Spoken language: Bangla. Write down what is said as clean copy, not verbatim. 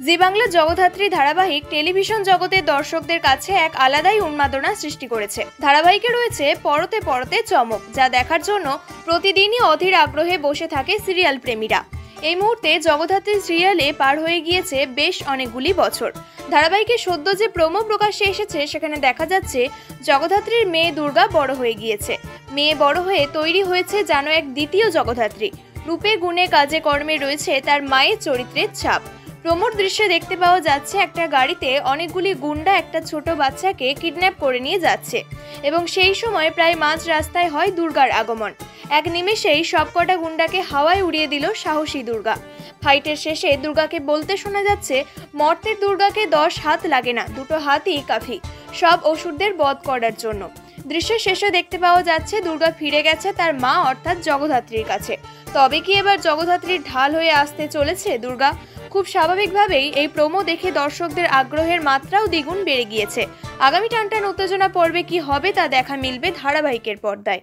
জি বাংলা জগদ্ধাত্রী ধারাবাহিক টেলিভিশন জগতের দর্শকদের কাছে এক আলাদাই উন্মাদনা সৃষ্টি করেছে। ধারাবাহিকে রয়েছে পরতে পরতে চমক, যা দেখার জন্য প্রতিদিনই অধীর আগ্রহে বসে থাকে সিরিয়াল প্রেমীরা। এই মুহূর্তে জগদ্ধাত্রী সিরিয়ালে পার হয়ে গিয়েছে বেশ অনেকগুলি বছর। ধারাবাহিকে সদ্য যে প্রোমো প্রকাশ্যে এসেছে, সেখানে দেখা যাচ্ছে জগদ্ধাত্রীর মেয়ে দুর্গা বড় হয়ে গিয়েছে। মেয়ে বড় হয়ে তৈরি হয়েছে যেন এক দ্বিতীয় জগদ্ধাত্রী। রূপে গুণে কাজে কর্মে রয়েছে তার মায়ের চরিত্রের ছাপ। প্রমোর দৃশ্যে দেখতে পাওয়া যাচ্ছে একটা গাড়িতে অনেকগুলি গুন্ডা একটা ছোট বাচ্চাকে কিডন্যাপ করে নিয়ে যাচ্ছে এবং সেই সময় প্রায় মাঝ রাস্তায় হয় দুর্গার আগমন। এক নিমেষেই সবকটা গুন্ডাকে হাওয়ায় উড়িয়ে দিল সাহসী দুর্গা। ফাইটের শেষে দুর্গাকে বলতে শোনা যাচ্ছে, মর্তের দুর্গাকে 10 হাত লাগে না, 2 হাতই কাফি সব অসুরদের বধ করার জন্য। দৃশ্যের শেষে দেখতে পাওয়া যাচ্ছে দুর্গা ফিরে গেছে তার মা অর্থাৎ জগদ্ধাত্রীর কাছে। তবে কি এবার জগদ্ধাত্রীর ঢাল হয়ে আসতে চলেছে দুর্গা? খুব স্বাভাবিকভাবেই এই প্রোমো দেখে দর্শকদের আগ্রহের মাত্রাও দ্বিগুণ বেড়ে গিয়েছে। আগামী টানটান উত্তেজনা পর্বে কি হবে তা দেখা মিলবে ধারাবাহিকের পর্দায়।